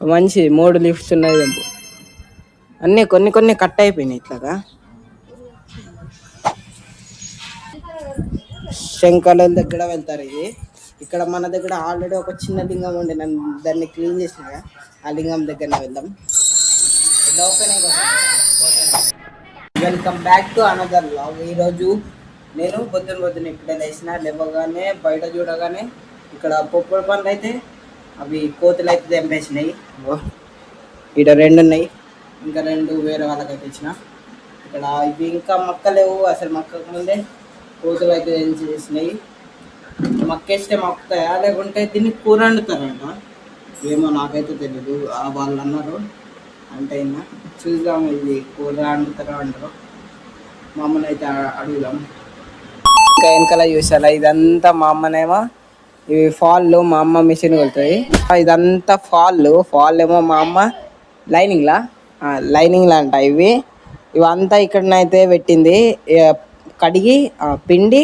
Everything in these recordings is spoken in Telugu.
మంచి 3 లిఫ్ట్స్ ఉన్నాయి తెంపు. అన్నీ కొన్ని కొన్ని కట్ అయిపోయినాయి ఇట్లాగా. శంకరుల దగ్గర వెళ్తారు. ఇది ఇక్కడ మన దగ్గర ఆల్రెడీ ఒక చిన్న లింగం ఉండే, నన్ను దాన్ని క్లీన్ చేసిన. ఆ లింగం దగ్గర వెళ్దాం. Welcome back to another vlog. ఈరోజు నేను పొద్దున ఇప్పుడే లేవగానే బయట చూడగానే ఇక్కడ పొప్పుడు పండ్లు అయితే అవి కోతులు అయితే తెంపేసినాయి. ఇక్కడ 2 ఉన్నాయి, ఇంకా 2 వేరే వాళ్ళకైతే ఇచ్చిన. ఇక్కడ ఇవి ఇంకా మక్కలేవు, అసలు మక్కకు ముందే కోతులు అయితే చేసినాయి. మక్కేస్తే మక్కుతాయా లేకుంటే దీన్ని కూర వండుతారంట, ఏమో నాకైతే తెలీదు. వాళ్ళు అన్నారు అంటే చూద్దాం, ఇది కూర వండుతారా అంటారు. మా అమ్మని అయితే అడుగుదాం. ఇంకా వెనకాల చూసారా, ఇదంతా మా అమ్మనేమో ఇవి ఫాల్, మా అమ్మ మిషన్ కొలుతుంది. ఇదంతా ఫాల్ ఏమో మా అమ్మ లైనింగ్లా అంట. ఇవంతా ఇక్కడనైతే పెట్టింది, కడిగి పిండి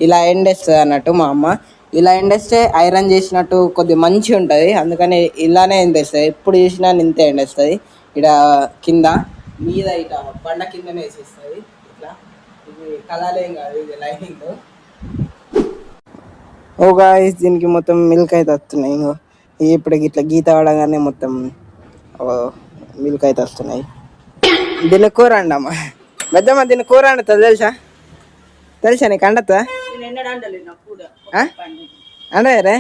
ఇలా ఎండేస్తుంది అన్నట్టు. మా అమ్మ ఇలా ఎండేస్తే ఐరన్ చేసినట్టు కొద్దిగా మంచిగా ఉంటుంది, అందుకని ఇలానే ఎండేస్తుంది. ఎప్పుడు చూసినా ఇంతే ఎండేస్తుంది. ఇక్కడ కింద మీద ఇట బండ కిందనే వేసేస్తుంది. ఇట్లా ఇది కలాలేం కాదు, ఇది లైనింగ్. ఓ గాయ్స్, దీనికి మొత్తం మిల్క్ అయితే వస్తున్నాయి. ఇప్పుడు ఇట్లా గీత పడగానే మొత్తం మిల్క్ అయితే వస్తున్నాయి. దీన్ని కూర అండమ్మా, పెద్దమ్మ దీన్ని కూర అండుతుంది తెలుసా నీకు? అండతా అండరే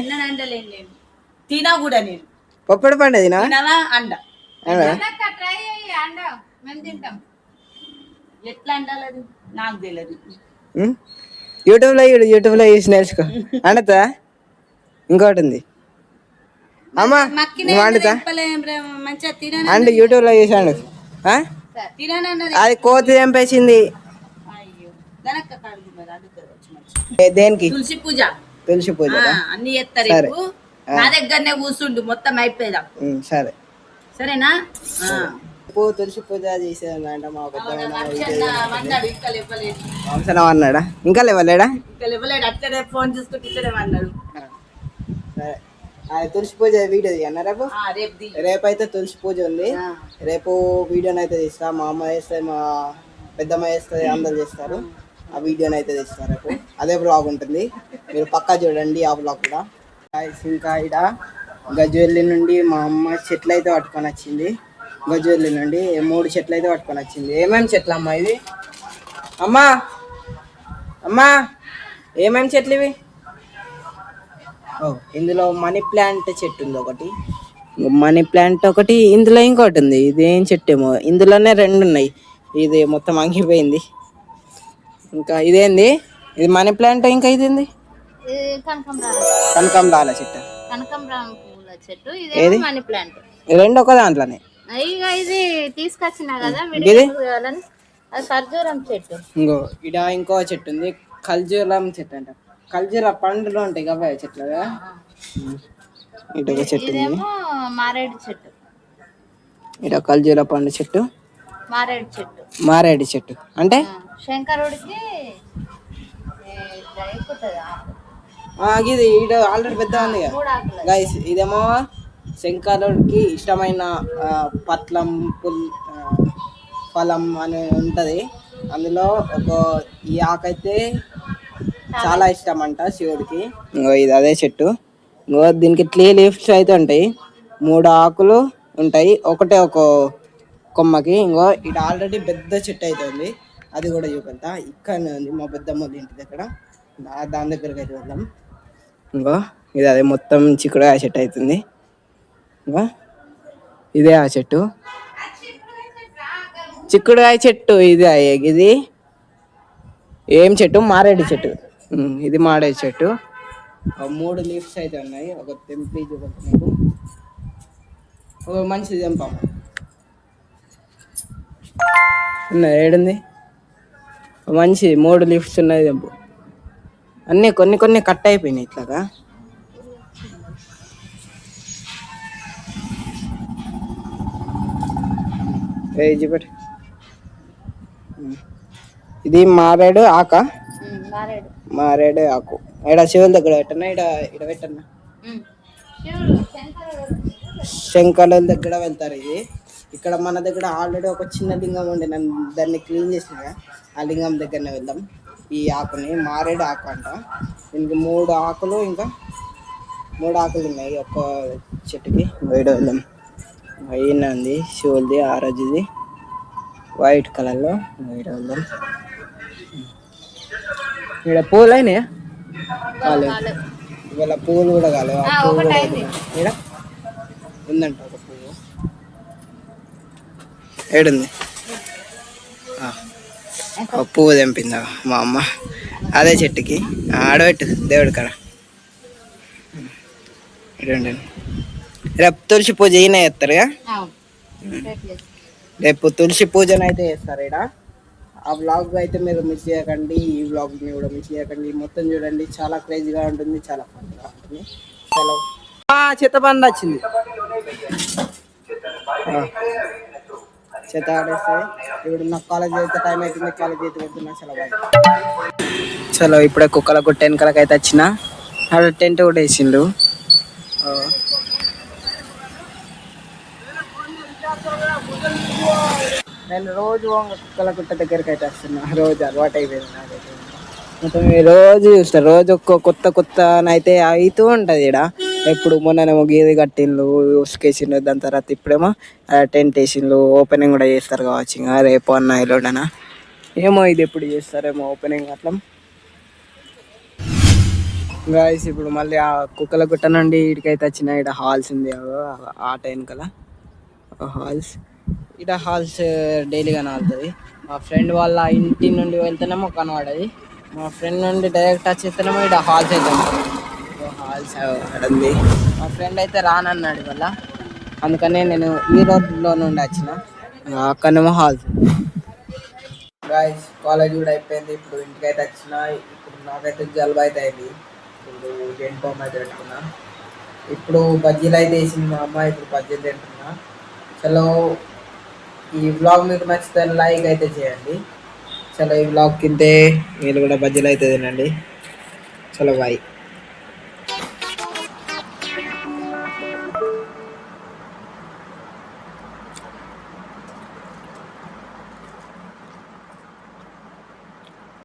తినా కూడా నేను పొప్పడి పండు తినా అండ ఎట్లా అండాలి నాకు తెలియదు. యూట్యూబ్లో చూసి నేర్చుకో. అండతా ఇంకోటి ఉంది అమ్మా, వండుతా అండ్ యూట్యూబ్లో చూసాను. అది కోతి చంపేసింది. దేనికి? తులసి పూజ అన్ని చేస్తారు. నా దగ్గరనే కూర్చుండు, మొత్తం అయిపోయేదా. సరే సరేనా? తులసి పూజ చేసేదంట మా పెద్ద అన్నాడా? ఇంకా లేవలేడా? అట్లనే ఫోన్ చూసుకుంటే అన్నాడు. సరే, తులసి పూజ వీడియో తీయన్న రేపైతే తులసి పూజ ఉంది. రేపు వీడియోని అయితే తీస్తా. మా అమ్మ చేస్తుంది, మా పెద్దమ్మ చేస్తుంది, అందరు చేస్తారు. ఆ వీడియోని అయితే తీస్తారు రేపు. అదే బ్లాగ్ ఉంటుంది, మీరు పక్కా చూడండి ఆ బ్లాగ్ కూడా. ఇంకా ఇక్కడ గజ్వెల్లి నుండి మా అమ్మ చెట్లు అయితే పట్టుకొని వచ్చింది. గజ్వెల్లి నుండి 3 చెట్లు అయితే పట్టుకొని వచ్చింది. ఏమేమి చెట్లు అమ్మా ఇవి? అమ్మా ఏమేమి చెట్లు ఇవి? ఇందులో మనీ ప్లాంట్ చెట్టు ఉంది ఒకటి, మనీ ప్లాంట్ ఒకటి, ఇందులో ఇంకోటి ఉంది. ఇదేం చెట్టు ఏమో, ఇందులోనే 2 ఉన్నాయి. ఇది మొత్తం అంగిపోయింది. ఇంకా ఇదేంది? ఇది మనీ ప్లాంట్. ఇంకా ఇదేంది? కనకంబరాల చెట్టు. ఏది? Money plant. 2 ఒక దాంట్లోనే. ఇది తీసుకొచ్చినా కదా, ఖర్జూరం చెట్టు. ఇడ ఇంకో చెట్టు ఉంది, ఖర్జూరం చెట్టు అంట. ఖర్జూర పండ్లు ఉంటాయి కదా చెట్లు. ఇటు ఒక చెట్టు ఉంది, మారేడు చెట్టు. ఇటు ఖర్జూర పండు చెట్టు, మారేడు చెట్టు అంటే శంకరుడికి ఇది ఇటు ఆల్రెడీ పెద్ద ఉంది కదా గైస్. ఇదేమో శంకరుడికి ఇష్టమైన పట్లం ఫలం అని ఉంటది. అందులో ఈ ఆకైతే చాలా ఇష్టం అంట శివుడికి. ఇది అదే చెట్టు. దీనికి 3 లీవ్స్ అయితే ఉంటాయి, 3 ఆకులు ఉంటాయి, ఒకటే ఒక కొమ్మకి. ఇది ఆల్రెడీ పెద్ద చెట్టు అయితే ఉంది, అది కూడా చూపెళ్తా. ఇక్కడనే ఉంది మా పెద్దమ్మ ఇంటి దగ్గర, దాని దగ్గరికి అయితే వెళ్దాం. ఇది అదే మొత్తం చిక్కుడుకాయ చెట్టు అవుతుంది. ఇదే ఆ చెట్టు, చిక్కుడుకాయ చెట్టు. ఇది ఏం చెట్టు? మారేడు చెట్టు. ఇది మారేడు చెట్టు. 3 లీవ్స్ అయితే ఉన్నాయి. ఒక తెంపి చూపెట్టినట్టు మంచిది తెంపమ్మ. ఏడుంది? మంచి 3 లీవ్స్ ఉన్నాయి తెంపు. అన్నీ కొన్ని కొన్ని కట్ అయిపోయినాయి ఇట్లాగా. చూపెట్టి. ఇది మారేడు ఆక, మారేడు ఆకు. ఇక్కడ శివుల దగ్గర పెట్టన్నా, ఇక్కడ పెట్టన్నా. శంకరుల దగ్గర వెళ్తారు. ఇది ఇక్కడ మన దగ్గర ఆల్రెడీ ఒక చిన్న లింగం ఉండే, నన్ను దాన్ని క్లీన్ చేసిన ఆ లింగం దగ్గరనే వెళ్దాం. ఈ ఆకుని మారేడు ఆకు అంట. దీనికి 3 ఆకులు, ఇంకా 3 ఆకులు ఉన్నాయి ఒక్క చెట్టుకి. వైడ్ వెళ్దాం. వైన్ ఉంది శివులది, ఆ రోజుది వైట్ కలర్లో. వైడ్ వెళ్దాం. ఇక్కడ పూలు అయినాయా? ఇవాళ పూలు కూడా కాలేవు. ఇక్కడ ఉందంట ఒక పువ్వు. ఏడుంది? ఒక పువ్వు తెంపిందా మా అమ్మ. అదే చెట్టుకి ఆడబెట్టు దేవుడి కాడ. రేపు తులసి పూజ ఈయన చేస్తారుగా. రేపు తులసి పూజను అయితే చేస్తారు ఇక్కడ. ఆ వ్లాగ్ అయితే మీరు మిస్ చేయకండి. ఈ వ్లాగ్ని కూడా మిస్ చేయకండి. మొత్తం చూడండి, చాలా క్రేజీగా ఉంటుంది, చాలా ఫన్గా ఉంటుంది. చలో, చెత్త బండి వచ్చింది. చెత్త ఆడేస్తే ఇప్పుడు నాకు కాలేజ్ అయితే టైం అవుతుంది. కాలేజ్ అయితే వెళ్తున్నా. చలో ఇప్పుడే కుక్కలకు 10 కలకి అయితే వచ్చిన. ఆడ టెంట్ కూడా వేసిండు. నేను రోజు కుక్కల గుట్ట దగ్గరికి అయితే వస్తున్నా. రోజు అలవాటు అయిపోయింది నాకైతే. మొత్తం రోజు చూస్తా. రోజు కొత్త అయితే అవుతూ ఉంటుంది ఇక్కడ. ఎప్పుడు మొన్ననేమో గీది కట్టిండ్లు, ఉసుకేసిండ్రు. దాని తర్వాత ఇప్పుడేమో టెంట్ వేసిండ్లు. ఓపెనింగ్ కూడా చేస్తారు కావచ్చు. ఇంకా రేపు అన్న ఎల్లుండనా ఏమో, ఇది ఎప్పుడు చేస్తారేమో ఓపెనింగ్ అట్లా. గాయస్ ఇప్పుడు మళ్ళీ ఆ కుక్కల గుట్ట నుండి ఇటుకైతే వచ్చిన. ఇక్కడ హాల్స్ ఉంది ఆట వెనకాల హాల్స్. ఇక్కడ హాల్స్ డైలీగా నాలుతుంది. మా ఫ్రెండ్ వాళ్ళ ఇంటి నుండి వెళ్తేనేమో కనబడది. మా ఫ్రెండ్ నుండి డైరెక్ట్ వచ్చేస్తేనేమో ఇక్కడ హాల్స్ అయితే హాల్స్ ఉంది. మా ఫ్రెండ్ అయితే రానన్నాడు వల్ల, అందుకనే నేను ఈ రోడ్లో నుండి వచ్చిన. అక్కడనేమో హాల్స్. గాయస్ కాలేజ్ కూడా అయిపోయింది. ఇప్పుడు ఇంటికైతే వచ్చిన. ఇప్పుడు నాకైతే జలుబు అయితే అయింది. ఇప్పుడు జెంట్ అయితే పెట్టుకున్నా. ఇప్పుడు బజ్జీలు అయితే వేసింది మా అమ్మ. ఇప్పుడు బజ్జీలు తింటున్నా. చలో, ఈ వ్లాగ్ మీకు నచ్చితే లైక్ అయితే చేయండి. చలో, ఈ వ్లాగ్ కిందే మీరు కూడా బజ్జీలు అయితే తినండి. చలో, బాయ్.